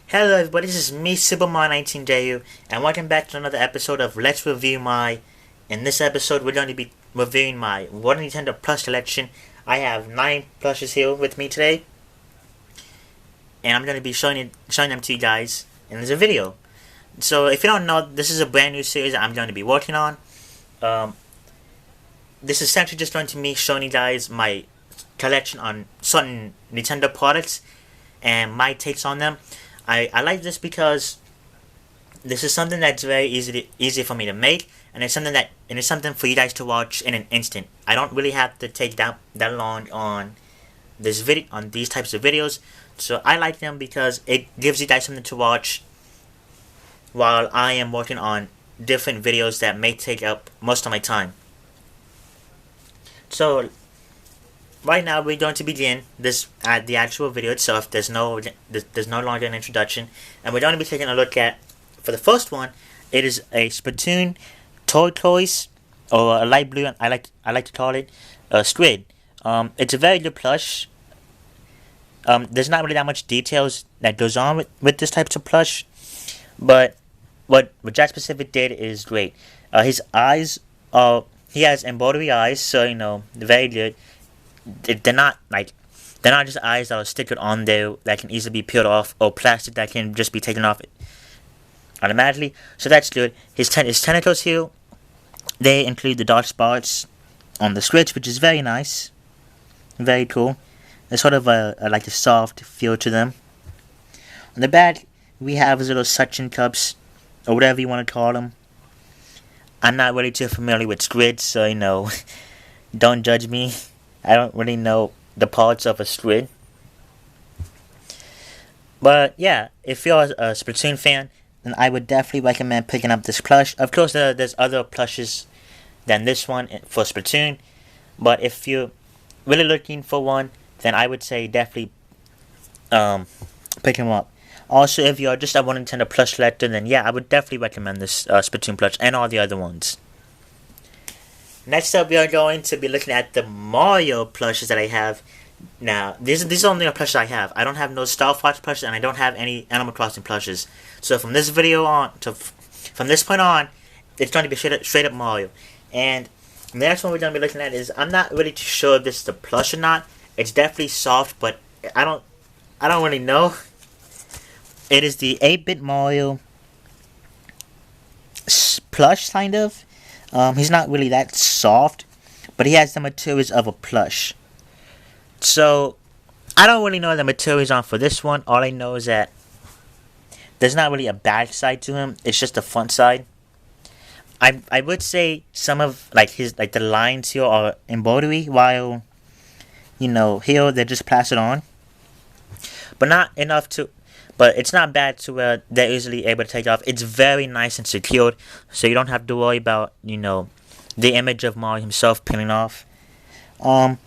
Hello everybody, this is me, Supermon19JU, and welcome back to another episode of Let's Review My... In this episode, we're going to be reviewing my One Nintendo Plus collection. I have 9 plushes here with me today, and I'm going to be showing them to you guys in this video. So, if you don't know, this is a brand new series that I'm going to be working on. This is essentially just going to be showing you guys my collection on certain Nintendo products and my takes on them. I like this because this is something that's very easy for me to make, and it's something for you guys to watch in an instant. I don't really have to take that long on these types of videos, so I like them because it gives you guys something to watch while I am working on different videos that may take up most of my time. So right now we're going to begin the actual video itself. There's no longer an introduction, and we're going to be taking a look at, for the first one, it is a Splatoon turquoise, or a light blue, I like to call it squid. It's a very good plush. There's not really that much details that goes on with this type of plush, but what Jack Specific did is great. His eyes he has embroidery eyes, so very good. They're not just eyes that are stickered on there that can easily be peeled off, or plastic that can just be taken off automatically. So that's good. His tentacles here, they include the dark spots on the switch, which is very nice, very cool. There's sort of like a soft feel to them. On the back, we have his little suction cups, or whatever you want to call them. I'm not really too familiar with squids, so don't judge me. I don't really know the parts of a squid. But yeah, if you're a Splatoon fan, then I would definitely recommend picking up this plush. Of course, there's other plushes than this one for Splatoon, but if you're really looking for one, then I would say definitely pick him up. Also, if you're just a One Nintendo plush collector, then yeah, I would definitely recommend this Splatoon plush and all the other ones. Next up, we are going to be looking at the Mario plushes that I have. Now, these are the only plushes I have. I don't have no Star Fox plushes, and I don't have any Animal Crossing plushes. So from this video on, from this point on, it's going to be straight up Mario. And the next one we're going to be looking at is, I'm not really too sure if this is a plush or not. It's definitely soft, but I don't really know. It is the 8-bit Mario plush, kind of. He's not really that soft, but he has the materials of a plush. So, I don't really know the materials on for this one. All I know is that there's not really a back side to him. It's just the front side. I would say some of the lines here are embroidery, while here they're just plastered on. But not enough to. But it's not bad to where they're easily able to take off. It's very nice and secured, so you don't have to worry about, the image of Mario himself peeling off. I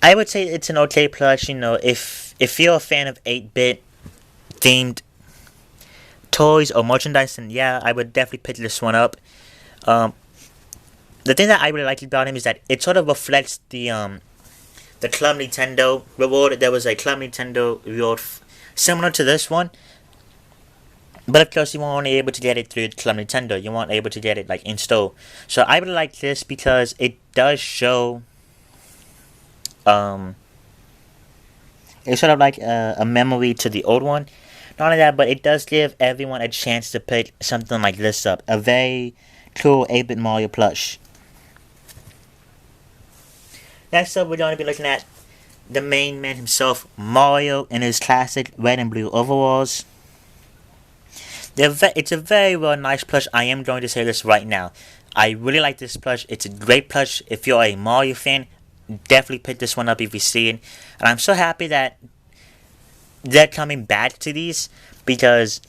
would say it's an okay plush, if you're a fan of 8-bit themed toys or merchandise, then yeah, I would definitely pick this one up. The thing that I really like about him is that it sort of reflects the Club Nintendo reward. There was a Club Nintendo reward similar to this one, but of course you weren't able to get it through Club Nintendo. You weren't able to get it in store. So I really like this because it does show it's sort of like a memory to the old one. Not only that, but it does give everyone a chance to pick something like this up. A very cool 8-bit Mario plush. Next up, we're going to be looking at the main man himself, Mario, in his classic red and blue overalls. It's a very well nice plush. I am going to say this right now. I really like this plush. It's a great plush. If you're a Mario fan, definitely pick this one up if you see it. And I'm so happy that they're coming back to these, because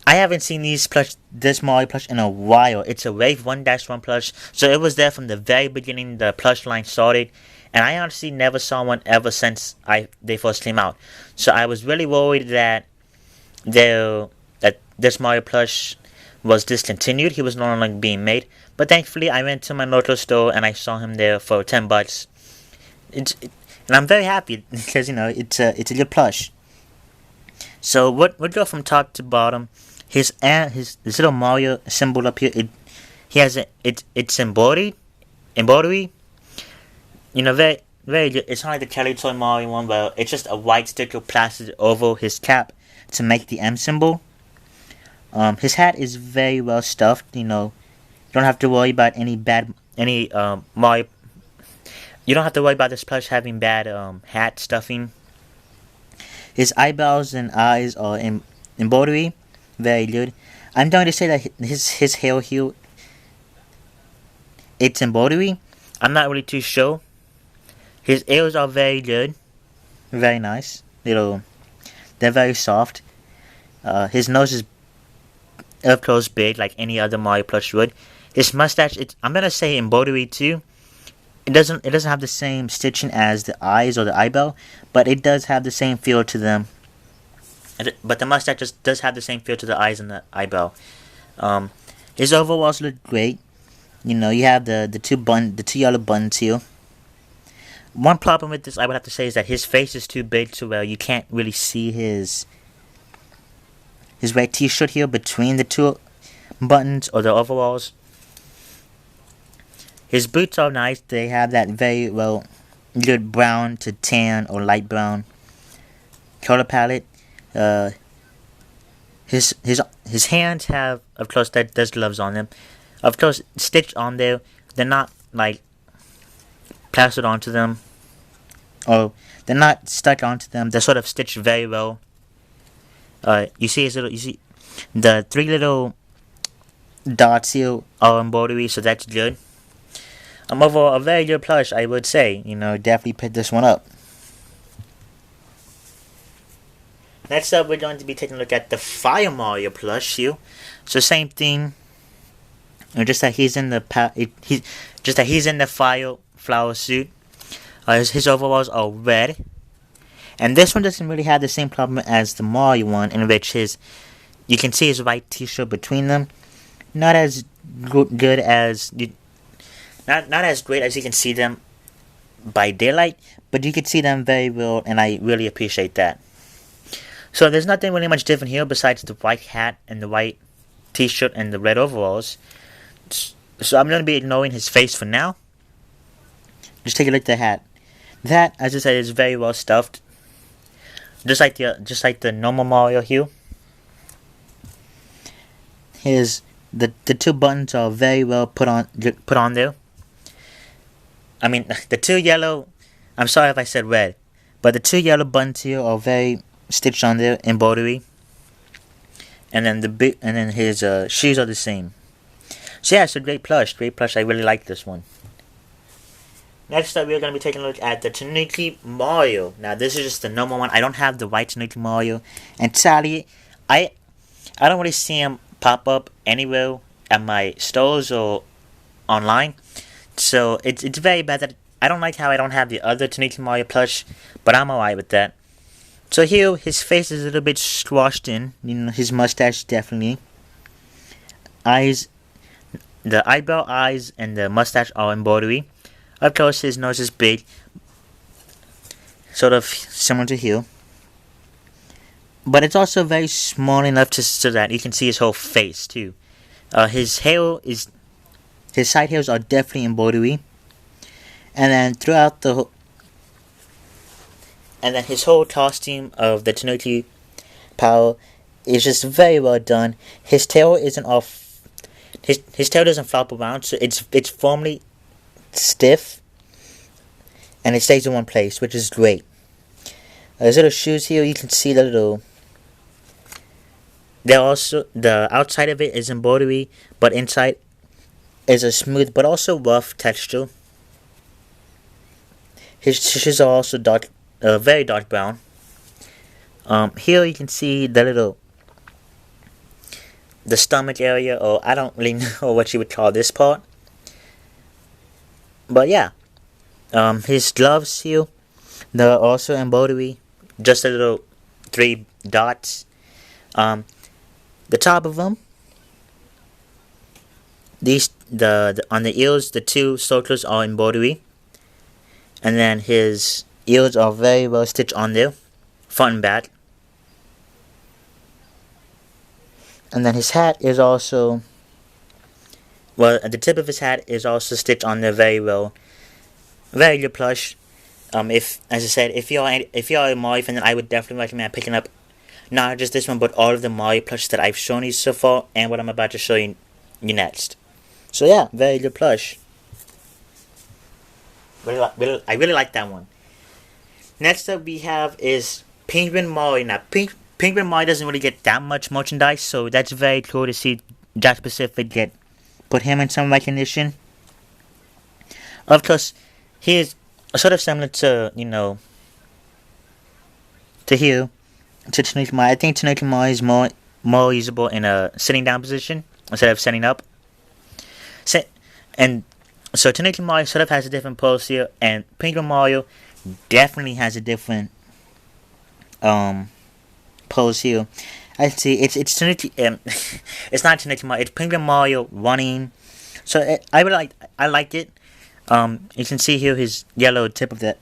I haven't seen this Mario plush in a while. It's a Wave 1-1 plush, so it was there from the very beginning the plush line started, and I honestly never saw one ever since they first came out. So I was really worried that this Mario plush was discontinued. He was no longer being made, but thankfully I went to my local store and I saw him there for $10. And I'm very happy because it's a good plush. So we'll go from top to bottom. His this little Mario symbol up here. He has it's embroidery. You know, very good. It's not like the Kelly Toy Mario one, where it's just a white sticker plastered over his cap to make the M symbol. His hat is very well stuffed. You know, you don't have to worry about any Mario. You don't have to worry about this plush having bad hat stuffing. His eyebrows and eyes are embroidery, very good. I'm going to say that his hair here, it's embroidery. I'm not really too sure. His ears are very good, very nice. They're very soft. His nose is up close big, like any other Mario plush would. His mustache, I'm gonna say embroidery too. It doesn't have the same stitching as the eyes or the eyebrow, but it does have the same feel to them. But the mustache just does have the same feel to the eyes and the eyebrow. His overalls look great. You know, you have the two yellow buttons here. One problem with this, I would have to say, is that his face is too big to where you can't really see his red t-shirt here between the two buttons or the overalls. His boots are nice. They have that very well good brown to tan or light brown color palette. His hands have, of course, there's gloves on them. Of course, stitched on there. They're not like plastered onto them, or they're not stuck onto them. They're sort of stitched very well. You see the three little dots here are embroidery, so that's good. Overall, a very good plush, I would say. You know, definitely pick this one up. Next up, we're going to be taking a look at the Fire Mario plush here. So same thing. Just that he's in the fire flower suit. His overalls are red, and this one doesn't really have the same problem as the Mario one, in which you can see his white T-shirt between them. Not as good as not as great as you can see them by daylight, but you can see them very well, and I really appreciate that. So there's nothing really much different here besides the white hat and the white T-shirt and the red overalls. So I'm going to be ignoring his face for now. Just take a look at the hat. The hat, as I said, is very well stuffed. Just like the normal Mario here. The two buttons are very well put on there. I mean, the two yellow. I'm sorry if I said red, but the two yellow buttons here are very stitched on there, embroidery. And then his shoes are the same. So yeah, it's a great plush. I really like this one. Next up, we're going to be taking a look at the Tanooki Mario. Now, this is just the normal one. I don't have the white Tanooki Mario. And sadly, I don't really see him pop up anywhere at my stores or online. So, it's very bad that I don't like how I don't have the other Tanooki Mario plush, but I'm alright with that. So here, his face is a little bit squashed in. You know, his mustache definitely. The eyebrow, eyes, and the mustache are embroidery. Of course, his nose is big, sort of similar to here. But it's also very small enough so that you can see his whole face too. His side hairs are definitely embroidery, and then his whole costume of the Tanooki Power is just very well done. His tail isn't off. His tail doesn't flop around, so it's firmly stiff, and it stays in one place, which is great. His little shoes here, you can see the outside of it is embroidery, but inside is a smooth but also rough texture. His shoes are also very dark brown. Here you can see the stomach area, or I don't really know what you would call this part. But yeah, his gloves here, they're also embroidery, just a little 3 dots. The top of them, on the ears, the 2 circles are embroidery, and then his ears are very well stitched on there, front and back. And then his hat is also, well, the tip of his hat is also stitched on there very well. Very good plush. If, as I said, if you're a Mario fan, then I would definitely recommend picking up not just this one, but all of the Mario plushes that I've shown you so far, and what I'm about to show you next. So yeah, very good plush. I really like that one. Next up we have is Penguin Mario. Now, Penguin Mario doesn't really get that much merchandise, so that's very cool to see Jack Pacific put him in some recognition. Of course, he is sort of similar to, to Hugh, to Tanooki Mario. I think Tanooki Mario is more usable in a sitting down position instead of setting up. And so Tanooki Mario sort of has a different pose here, and Penguin Mario definitely has a different pose here. I see it's Tanooki it's not Tanooki Mario, it's Penguin Mario running. So I like it. You can see here his yellow tip of the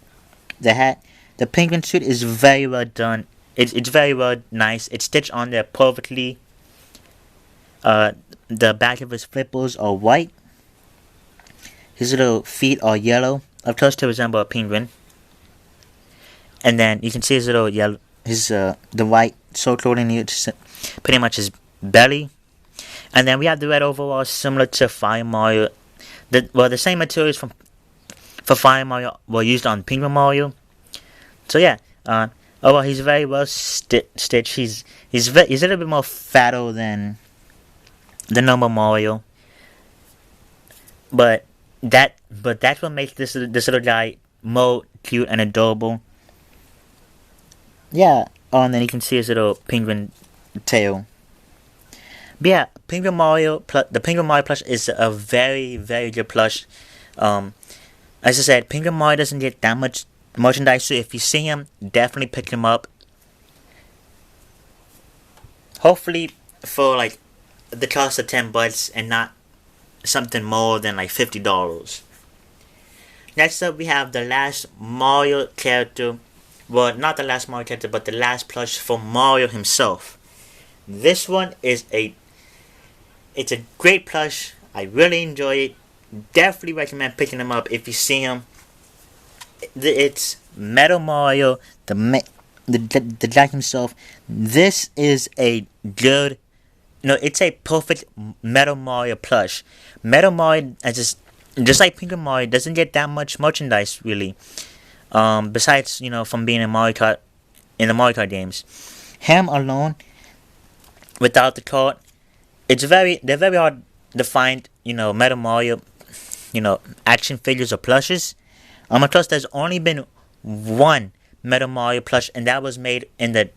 hat. The penguin suit is very well done. It's very well nice. It's stitched on there perfectly. The back of his flippers are white. His little feet are yellow, of course, to resemble a penguin. And then you can see his little yellow, the white circle in here, pretty much his belly. And then we have the red overalls, similar to Fire Mario. The same materials for Fire Mario were used on Penguin Mario. So yeah, overall he's very well stitched. He's a little bit more fatter than the normal Mario. But that's what makes this little guy more cute and adorable. Yeah. Oh, and then you can see his little penguin tail. But yeah, the Penguin Mario plush is a very, very good plush. As I said, Penguin Mario doesn't get that much merchandise, so if you see him, definitely pick him up. Hopefully for like the cost of $10 and not something more than like $50. Next up we have the last Mario character. Well, not the last Mario character, but the last plush for Mario himself. This one is it's a great plush. I really enjoy it. Definitely recommend picking him up if you see him. It's Metal Mario, the Jack himself. This is a good, it's a perfect Metal Mario plush. Metal Mario, just like Penguin Mario, doesn't get that much merchandise really. Besides, from being in the Mario Kart games, him alone, without the card, they're very hard to find. Metal Mario, action figures or plushes. Of course, there's only been one Metal Mario plush, and that was made in the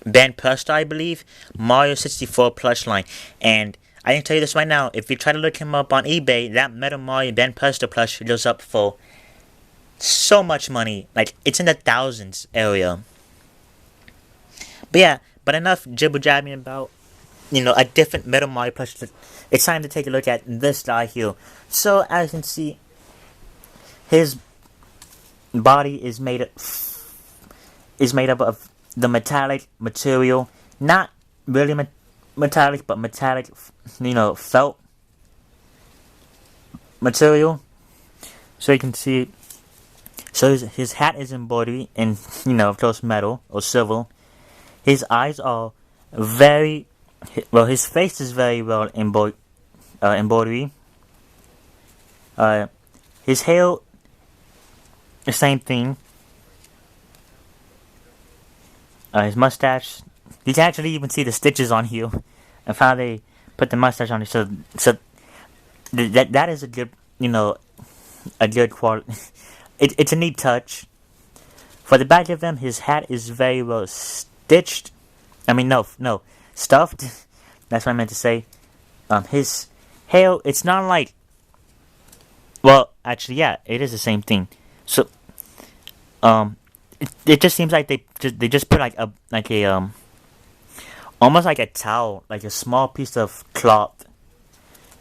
Ben Plush, I believe, Mario 64 plush line. And I can tell you this right now, if you try to look him up on eBay, that Metal Mario Ben plush goes up for so much money. Like, it's in the thousands area. But yeah, enough jibber-jabbing about, a different Metal Mario plush. It's time to take a look at this guy here. So, as you can see, his body is made up of the metallic material. Not really metallic, but metallic, felt material. So you can see, so his hat is embroidered in, of course, metal or silver. His eyes are very, well, his face is very well embroidered. His hair, the same thing. His mustache, you can actually even see the stitches on here of how they put the mustache on it. So that is a good, a good quality. It's a neat touch. For the back of him, his hat is very well stitched. I mean, no, stuffed. That's what I meant to say. His hair, it's not like, well, actually, yeah, it is the same thing. So, it just seems like they just put almost like a towel, like a small piece of cloth,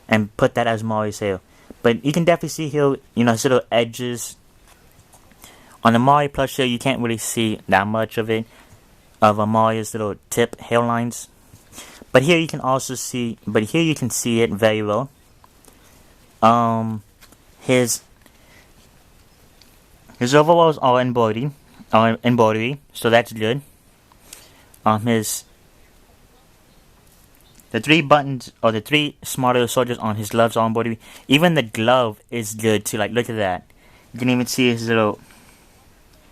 and put that as Mario's hair. But you can definitely see here, his little edges. On the Mario plush here, you can't really see that much of it, of a Mario's little tip hairlines. But here you can also see, it very well. His overalls are embroidery, so that's good. The 3 buttons, or the 3 smarter soldiers on his gloves are embroidery. Even the glove is good too. Like, look at that. You can even see his little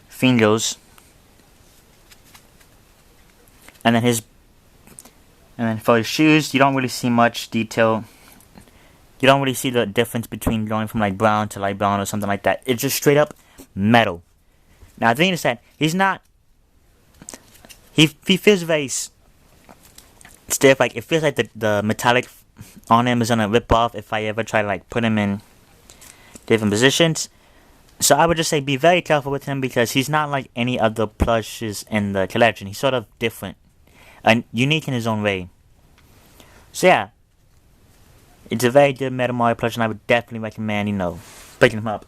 fingers. And then for his shoes, you don't really see much detail. You don't really see the difference between going from like brown to light brown or something like that. It's just straight up metal. Now the thing is that he's not. He feels very stiff. Like, it feels like the metallic on him is gonna rip off if I ever try to like put him in different positions. So I would just say be very careful with him, because he's not like any other plushes in the collection. He's sort of different and unique in his own way. So yeah, it's a very good Meta Mario plush, and I would definitely recommend, picking him up.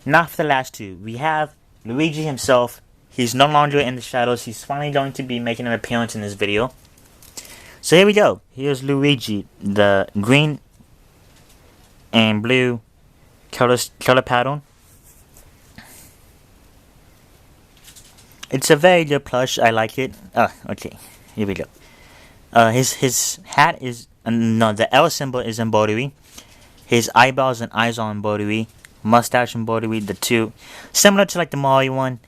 Now for the last 2, we have Luigi himself. He's no longer in the shadows. He's finally going to be making an appearance in this video. So here we go. Here's Luigi, the green and blue color pattern. It's a very good plush. I like it. Okay. Here we go. His hat is the L symbol is embroidery. His eyebrows and eyes are embroidery. Mustache embroidery. The 2 similar to like the Mario one.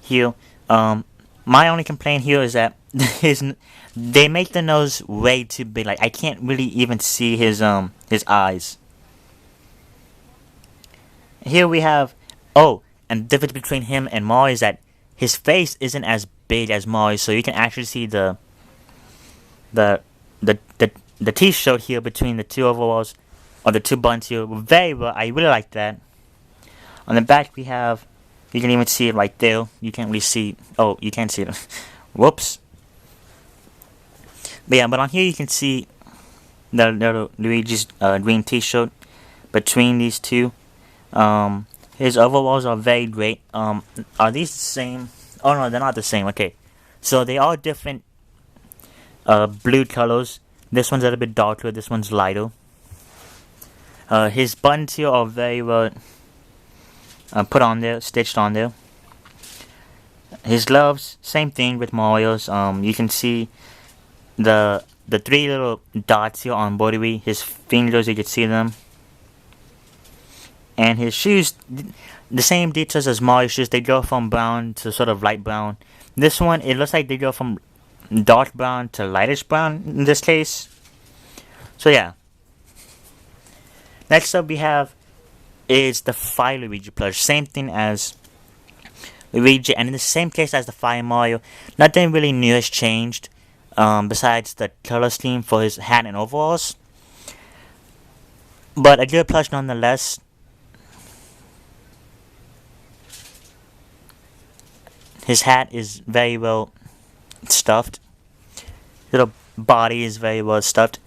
Here, my only complaint here is that they make the nose way too big. Like, I can't really even see his eyes. Here we have, and the difference between him and Mario is that his face isn't as big as Mario, so you can actually see the T-shirt here between the 2 overalls, or the 2 buttons here. Very well. I really like that. On the back we have, you can even see it right there. You can't really see. Oh, you can't see it. Whoops. But yeah, but on here you can see the little Luigi's green T-shirt between these 2. His overalls are very great. Are these the same? Oh no, they're not the same. Okay, so they are different blue colors. This one's a little bit darker. This one's lighter. His buttons here are very well put on there, stitched on there. His gloves, same thing with Mario's. You can see the 3 little dots here on embroidery. His fingers, you can see them. And his shoes, the same details as Mario's shoes. They go from brown to sort of light brown. This one, it looks like they go from dark brown to lightish brown in this case. So yeah. Next up we have is the Fire Luigi plush. Same thing as Luigi, and in the same case as the Fire Mario. Nothing really new has changed, besides the color scheme for his hat and overalls. But a good plush nonetheless. His hat is very well stuffed. Little body is very well stuffed.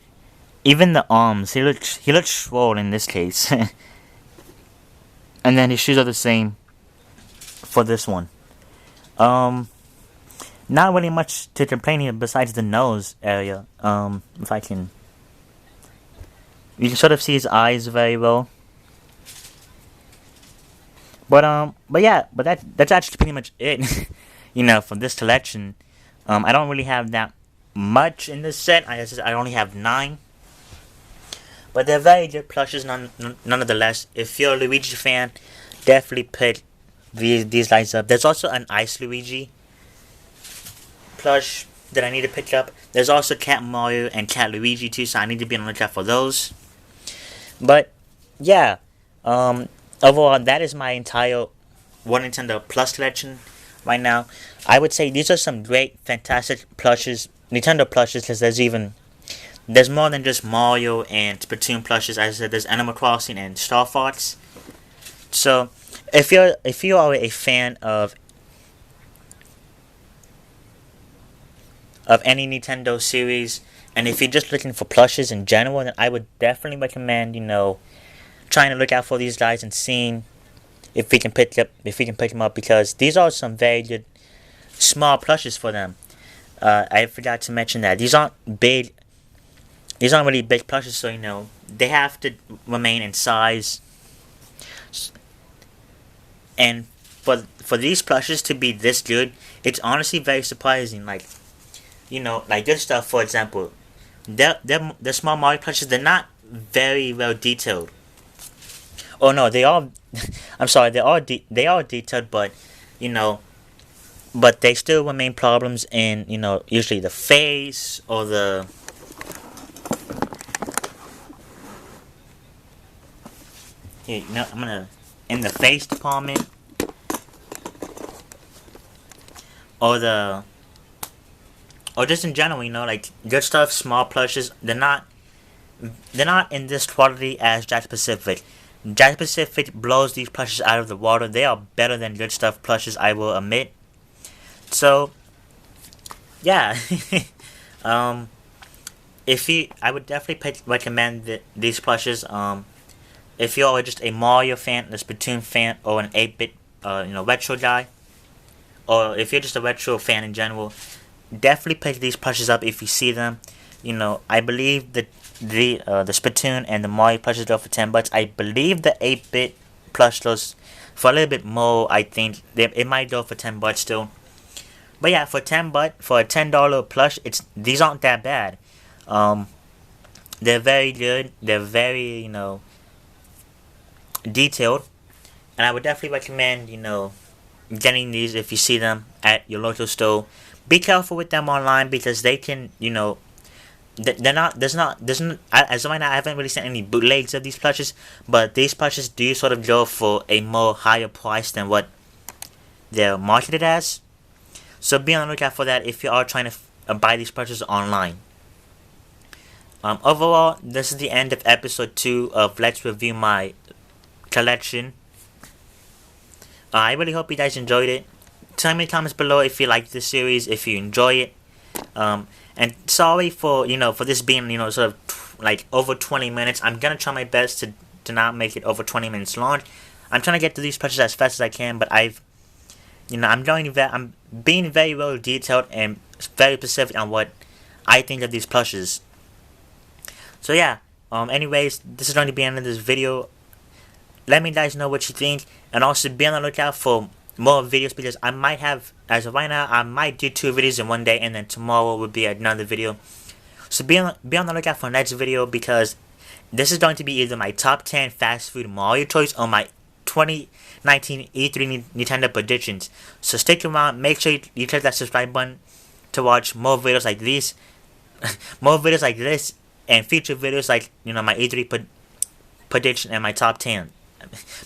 Even the arms, he looks swole in this case. And then his shoes are the same for this one. Not really much to complain here besides the nose area. If I can, you can sort of see his eyes very well. But yeah, that's actually pretty much it. From this collection. I don't really have that much in this set. I only have 9. But they're very good plushes nonetheless. If you're a Luigi fan, definitely pick these lines up. There's also an Ice Luigi plush that I need to pick up. There's also Cat Mario and Cat Luigi too, so I need to be on the lookout for those. But yeah, overall that is my entire One Nintendo Plus collection right now. I would say these are some great, fantastic plushes, Nintendo plushes, because there's more than just Mario and Splatoon plushes. As I said, there's Animal Crossing and Star Fox. So, if you are a fan of any Nintendo series, and if you're just looking for plushes in general, then I would definitely recommend, trying to look out for these guys and seeing if we can pick them up, because these are some very good small plushes for them. I forgot to mention that these aren't big. These aren't really big plushes, so they have to remain in size. And for these plushes to be this good, it's honestly very surprising. Like like good stuff. For example, the small Mario plushes, they're not very well detailed. Oh no, they are. I'm sorry, they are detailed, but you know, but they still remain problems in usually the face or the here. I'm gonna in the face department or the or just in general. Like good stuff, small plushes. They're not in this quality as Jack Pacific. Jack Pacific blows these plushes out of the water. They are better than good stuff plushes, I will admit. So, yeah. I would definitely recommend these plushes. If you are just a Mario fan, a Splatoon fan, or an 8-bit, retro guy, or if you're just a retro fan in general, definitely pick these plushes up if you see them. I believe that the Splatoon and the Mario plushes go for $10. I believe the 8-bit plush goes for a little bit more. I think it might go for $10 still. But yeah, for for a $10 plush, these aren't that bad. They're very good. They're very detailed, and I would definitely recommend getting these if you see them at your local store. Be careful with them online because they can they're not there's not as of right now I haven't really seen any bootlegs of these plushes, but these plushes do sort of go for a more higher price than what they're marketed as. So be on the lookout for that if you are trying to buy these plushes online. Overall, this is the end of episode 2 of Let's Review My Collection. I really hope you guys enjoyed it. Tell me in the comments below if you like this series, if you enjoy it. And sorry for for this being sort of like over 20 minutes. I'm gonna try my best to not make it over 20 minutes long. I'm trying to get to these plushes as fast as I can, but I'm being very well detailed and very specific on what I think of these plushes. So yeah. Anyways, this is going to be the end of this video. Let me guys know what you think, and also be on the lookout for more videos because I might have, as of right now, I might do 2 videos in one day, and then tomorrow will be another video. So be on the lookout for the next video because this is going to be either my top 10 fast food Mario toys or my 2019 E3 Nintendo predictions. So stick around. Make sure you click that subscribe button to watch more videos like these, more videos like this, and future videos like my E3 prediction and my top 10.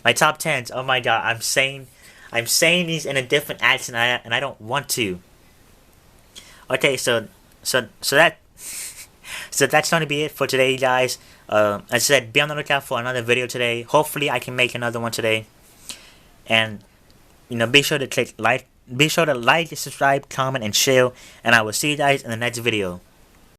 My top 10s. Oh my god, I'm saying these in a different accent, and I don't want to. Okay, so that's going to be it for today, guys. As I said, be on the lookout for another video today. Hopefully, I can make another one today. And be sure to like, subscribe, comment, and share. And I will see you guys in the next video.